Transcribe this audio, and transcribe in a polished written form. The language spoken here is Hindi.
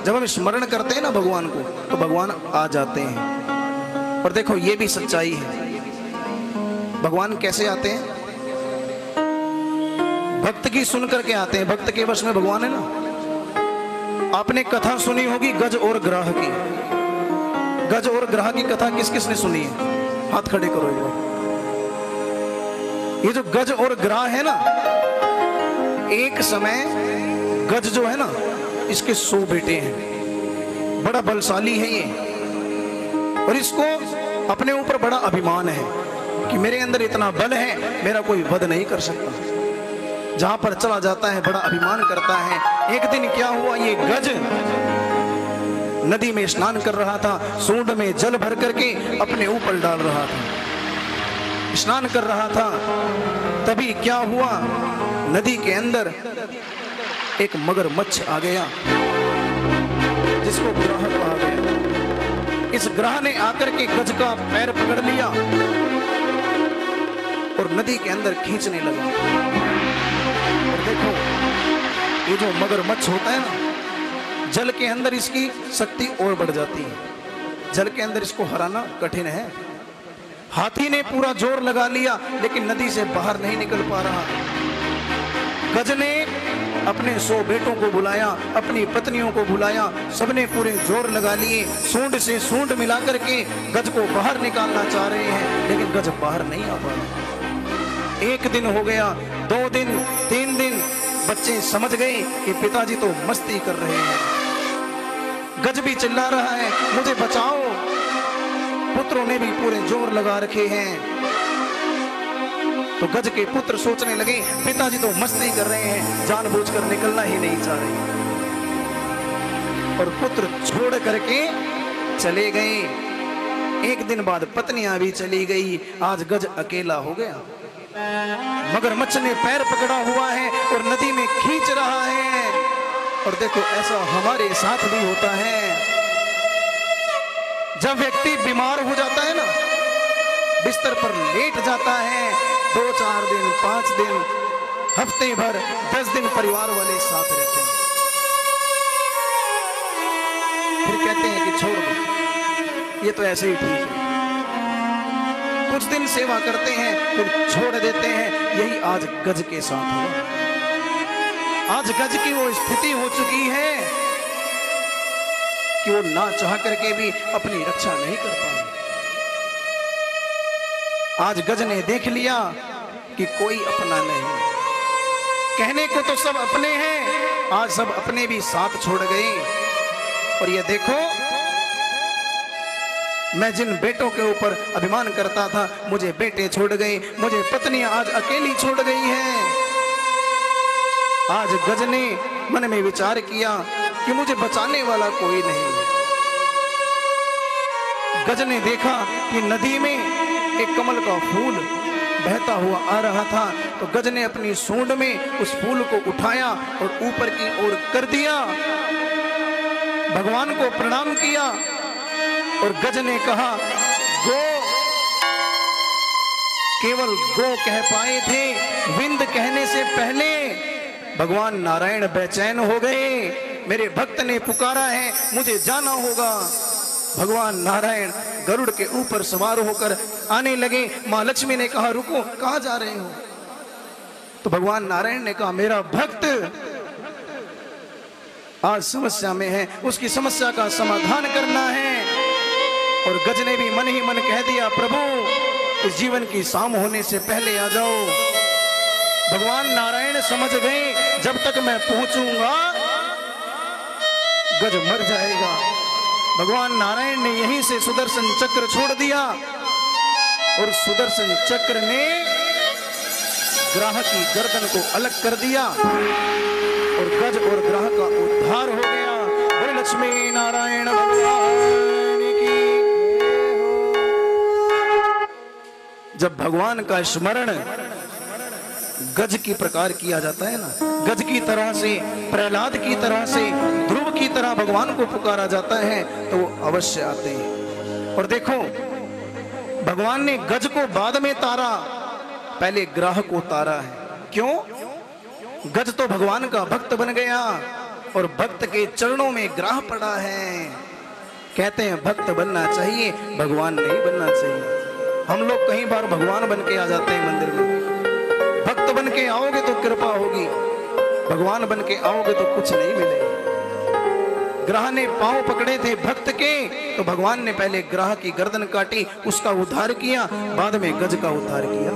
जब हम स्मरण करते हैं ना भगवान को तो भगवान आ जाते हैं। और देखो ये भी सच्चाई है। भगवान कैसे आते हैं? भक्त की सुन करके आते हैं। भक्त के वश में भगवान है ना। आपने कथा सुनी होगी गज और ग्राह की। गज और ग्राह की कथा किस किस ने सुनी है? हाथ खड़े करो एक बार। ये जो गज और ग्राह है ना, एक समय गज जो है ना, इसके 100 बेटे हैं। बड़ा बलशाली है ये, और इसको अपने ऊपर बड़ा अभिमान है कि मेरे अंदर इतना बल है, मेरा कोई वध नहीं कर सकता। जहां पर चला जाता है बड़ा अभिमान करता है। एक दिन क्या हुआ, ये गज नदी में स्नान कर रहा था, सूंड में जल भर करके अपने ऊपर डाल रहा था, स्नान कर रहा था। तभी क्या हुआ, नदी के अंदर एक मगरमच्छ आ गया जिसको ग्राह कहा गया। इस ग्राह ने आकर के गज का पैर पकड़ लिया और नदी के अंदर खींचने लगा। और देखो ये जो मगरमच्छ होता है ना, जल के अंदर इसकी शक्ति और बढ़ जाती है। जल के अंदर इसको हराना कठिन है। हाथी ने पूरा जोर लगा लिया लेकिन नदी से बाहर नहीं निकल पा रहा। गज ने अपने 100 बेटों को बुलाया, अपनी पत्नियों को बुलाया, सबने पूरे जोर लगा लिए। सूंड से सूंड मिला करके गज को बाहर निकालना चाह रहे हैं, लेकिन गज बाहर नहीं आ पा रहा। 1 दिन हो गया, 2 दिन, 3 दिन। बच्चे समझ गए कि पिताजी तो मस्ती कर रहे हैं। गज भी चिल्ला रहा है मुझे बचाओ। पुत्रों ने भी पूरे जोर लगा रखे हैं। तो गज के पुत्र सोचने लगे पिताजी तो मस्ती कर रहे हैं, जानबूझकर निकलना ही नहीं चाह रहे, और पुत्र छोड़ करके चले गए। 1 दिन बाद पत्नियां भी चली गई। आज गज अकेला हो गया। मगरमच्छ ने पैर पकड़ा हुआ है और नदी में खींच रहा है। और देखो ऐसा हमारे साथ भी होता है। जब व्यक्ति बीमार हो जाता है ना, बिस्तर पर लेट जाता है, 2-4 दिन, 5 दिन, हफ्ते भर, 10 दिन परिवार वाले साथ रहते हैं। फिर कहते हैं कि छोड़ दो, ये तो ऐसे ही ठीक है। कुछ दिन सेवा करते हैं फिर छोड़ देते हैं। यही आज गज के साथ हुआ। आज गज की वो स्थिति हो चुकी है कि वो ना चाह करके भी अपनी रक्षा नहीं कर पाए। आज गज ने देख लिया कि कोई अपना नहीं। कहने को तो सब अपने हैं, आज सब अपने भी साथ छोड़ गए। और ये देखो, मैं जिन बेटों के ऊपर अभिमान करता था, मुझे बेटे छोड़ गए, मुझे पत्नी आज अकेली छोड़ गई है। आज गज ने मन में विचार किया कि मुझे बचाने वाला कोई नहीं। गज ने देखा कि नदी में एक कमल का फूल बहता हुआ आ रहा था, तो गज ने अपनी सूंड में उस फूल को उठाया और ऊपर की ओर कर दिया, भगवान को प्रणाम किया और गज ने कहा गो। केवल गो कह पाए थे, विंद कहने से पहले भगवान नारायण बेचैन हो गए। मेरे भक्त ने पुकारा है, मुझे जाना होगा। भगवान नारायण गरुड़ के ऊपर सवार होकर आने लगे। मां लक्ष्मी ने कहा रुको, कहां जा रहे हो? तो भगवान नारायण ने कहा मेरा भक्त आज समस्या में है, उसकी समस्या का समाधान करना है। और गज ने भी मन ही मन कह दिया प्रभु इस जीवन की शाम होने से पहले आ जाओ। भगवान नारायण समझ गए जब तक मैं पहुंचूंगा गज मर जाएगा। भगवान नारायण ने यहीं से सुदर्शन चक्र छोड़ दिया और सुदर्शन चक्र ने ग्राह की गर्दन को अलग कर दिया और गज और ग्राह का उद्धार हो गया। बोल लक्ष्मी नारायण भगवान की। जब भगवान का स्मरण गज की प्रकार किया जाता है ना, गज की तरह से, प्रहलाद की तरह से, ध्रुव की तरह भगवान को पुकारा जाता है तो वो अवश्य आते हैं। और देखो भगवान ने गज को बाद में तारा, पहले ग्राह को तारा है। क्यों? गज तो भगवान का भक्त बन गया, और भक्त के चरणों में ग्राह पड़ा है। कहते हैं भक्त बनना चाहिए, भगवान नहीं बनना चाहिए। हम लोग कई बार भगवान बन के आ जाते हैं मंदिर में। भक्त बन के आओगे तो कृपा होगी, भगवान बन के आओगे तो कुछ नहीं मिलेगा। ग्राह ने पांव पकड़े थे भक्त के, तो भगवान ने पहले ग्राह की गर्दन काटी, उसका उद्धार किया, बाद में गज का उद्धार किया।